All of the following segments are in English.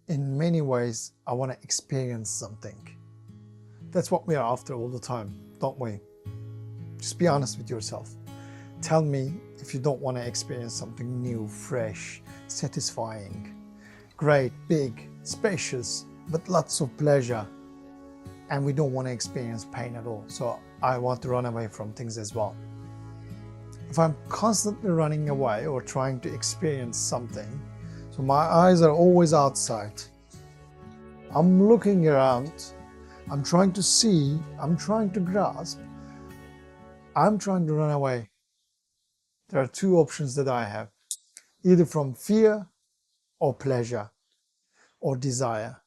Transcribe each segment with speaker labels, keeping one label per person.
Speaker 1: in many ways, I want to experience something. That's what we are after all the time, don't we? Just be honest with yourself. Tell me if you don't want to experience something new, fresh, satisfying, great, big, spacious, but lots of pleasure. And we don't want to experience pain at all. So I want to run away from things as well. If I'm constantly running away or trying to experience something, so my eyes are always outside. I'm looking around, I'm trying to see, I'm trying to grasp, I'm trying to run away. There are two options that I have, either from fear or pleasure or desire.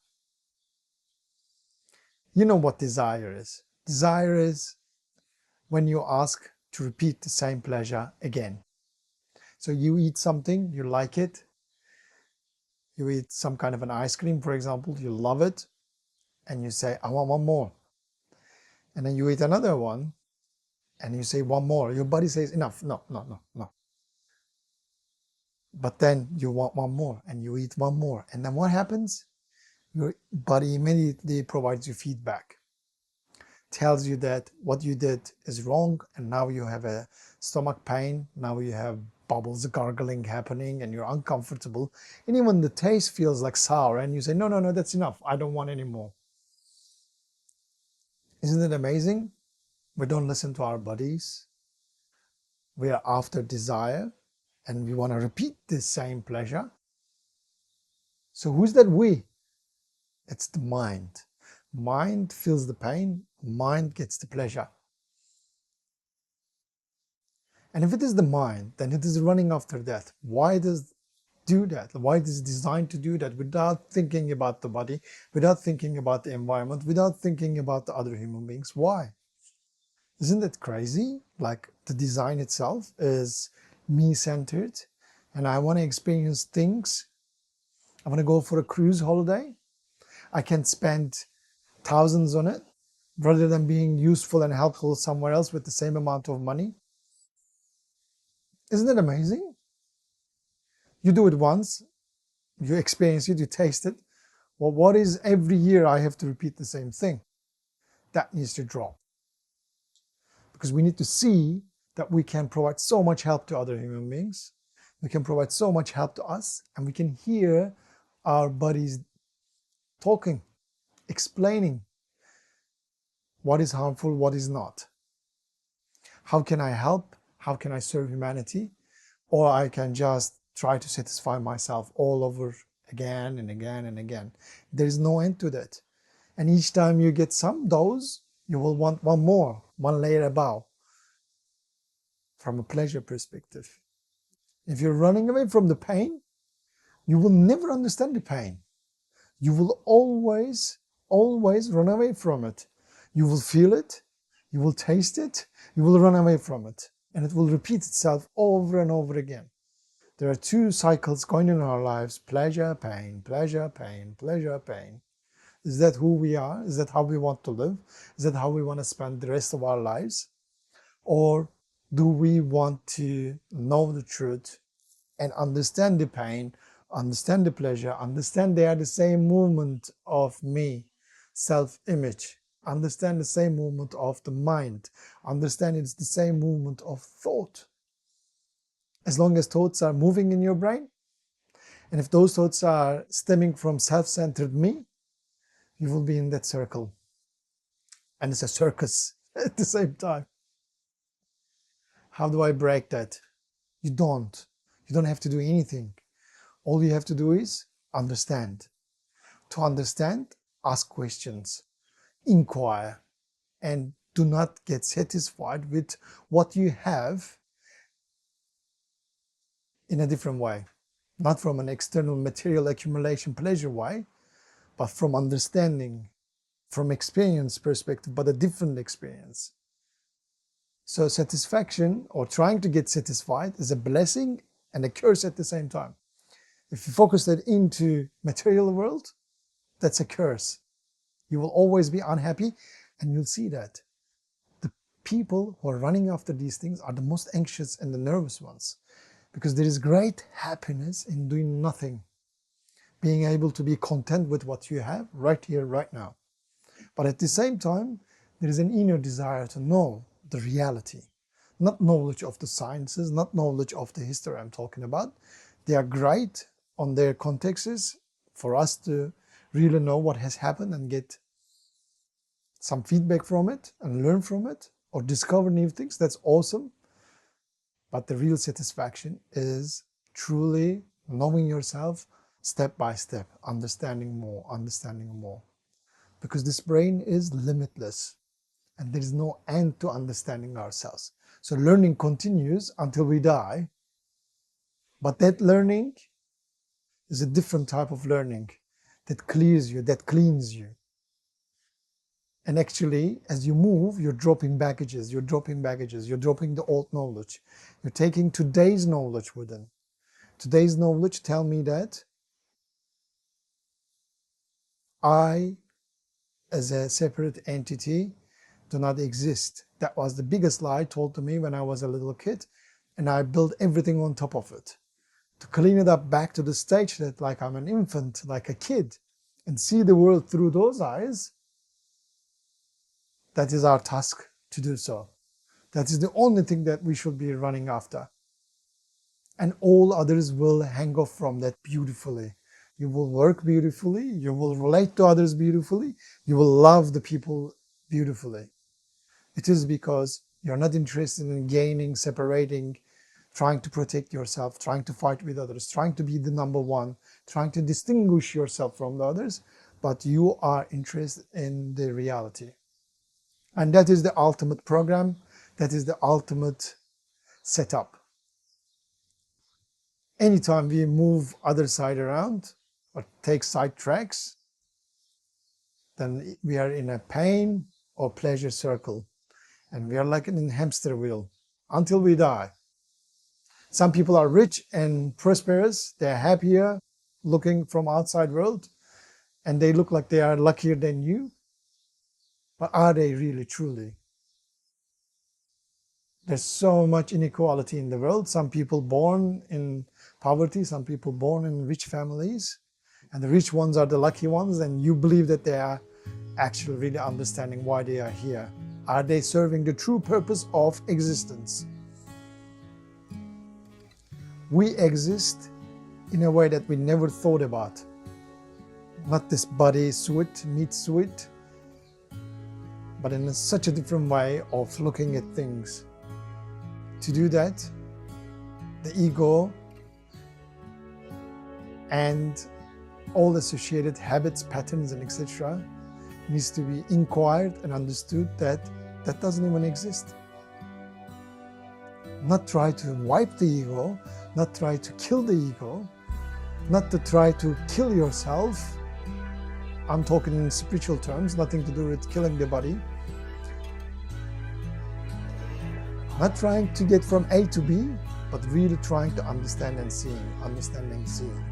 Speaker 1: You know what desire is. Desire is when you ask to repeat the same pleasure again. So you eat something, you like it, you eat some kind of an ice cream, for example, you love it, and you say, I want one more. And then you eat another one, and you say one more. Your body says, enough, no, no, no, no. But then you want one more, and you eat one more. And then what happens? Your body immediately provides you feedback. Tells you that what you did is wrong, and now you have a stomach pain, now you have bubbles, gargling happening, and you're uncomfortable. And even the taste feels like sour, and you say, no, no, no, that's enough. I don't want any more. Isn't it amazing? We don't listen to our bodies. We are after desire, and we want to repeat this same pleasure. So who's that we? It's the mind. Mind feels the pain, mind gets the pleasure. And if it is the mind, then it is running after that. Why does it do that? Why is it designed to do that without thinking about the body, without thinking about the environment, without thinking about the other human beings? Why? Isn't that crazy? Like the design itself is me-centered, and I want to experience things. I want to go for a cruise holiday. I can spend thousands on it rather than being useful and helpful somewhere else with the same amount of money. Isn't it amazing? You do it once, you experience it, you taste it. Well, what is every year I have to repeat the same thing? That needs to drop. Because we need to see that we can provide so much help to other human beings. We can provide so much help to us, and we can hear our bodies talking, explaining what is harmful, what is not. How can I help? How can I serve humanity? Or I can just try to satisfy myself all over again and again and again. There is no end to that. And each time you get some dose, you will want one more, one layer above, from a pleasure perspective. If you're running away from the pain, you will never understand the pain. You will always run away from it. You will feel it, you will taste it, you will run away from it. And it will repeat itself over and over again. There are two cycles going in our lives: pleasure, pain, pleasure, pain, pleasure, pain. Is that who we are? Is that how we want to live? Is that how we want to spend the rest of our lives? Or do we want to know the truth and understand the pain, understand the pleasure, understand they are the same movement of me, self-image, understand the same movement of the mind, understand it's the same movement of thought? As long as thoughts are moving in your brain, and if those thoughts are stemming from self-centered me, you will be in that circle. And it's a circus at the same time. How do I break that? You don't. You don't have to do anything. All you have to do is understand. To understand, ask questions, inquire, and do not get satisfied with what you have in a different way. Not from an external material accumulation pleasure way, but from understanding, from experience perspective, but a different experience. So satisfaction, or trying to get satisfied, is a blessing and a curse at the same time. If you focus that into material world, that's a curse. You will always be unhappy, and you'll see that. The people who are running after these things are the most anxious and the nervous ones, because there is great happiness in doing nothing. being able to be content with what you have right here, right now. But at the same time, there is an inner desire to know the reality. Not knowledge of the sciences, not knowledge of the history I'm talking about. They are great on their contexts for us to really know what has happened and get some feedback from it and learn from it or discover new things. That's awesome. But the real satisfaction is truly knowing yourself step by step, understanding more, understanding more. Because this brain is limitless and there is no end to understanding ourselves. So learning continues until we die. But that learning is a different type of learning that clears you, that cleans you. And actually, as you move, you're dropping baggages, you're dropping the old knowledge. You're taking today's knowledge within. Today's knowledge tell me that I, as a separate entity, do not exist. That was the biggest lie told to me when I was a little kid, and I built everything on top of it. To clean it up back to the stage that like I'm an infant, like a kid, and see the world through those eyes, that is our task to do so. That is the only thing that we should be running after. And all others will hang off from that beautifully. You will work beautifully, you will relate to others beautifully, you will love the people beautifully. It is because you're not interested in gaining, separating, trying to protect yourself, trying to fight with others, trying to be the number one, trying to distinguish yourself from the others, but you are interested in the reality. And that is the ultimate program, that is the ultimate setup. Anytime we move other side around or take side tracks, then we are in a pain or pleasure circle. And we are like in a hamster wheel until we die. Some people are rich and prosperous, they're happier looking from outside world, and they look like they are luckier than you. But are they really, truly? There's so much inequality in the world. Some people born in poverty, some people born in rich families, and the rich ones are the lucky ones, and you believe that they are actually really understanding why they are here. Are they serving the true purpose of existence? We exist in a way that we never thought about. Not this body suit, meat suit, but in such a different way of looking at things. To do that, the ego and all associated habits, patterns, and etc. needs to be inquired and understood that that doesn't even exist. Not try to wipe the ego, not try to kill the ego, not to try to kill yourself. I'm talking in spiritual terms, nothing to do with killing the body. Not trying to get from A to B, but really trying to understand and seeing, understanding, seeing.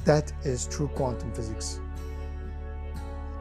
Speaker 1: That is true quantum physics.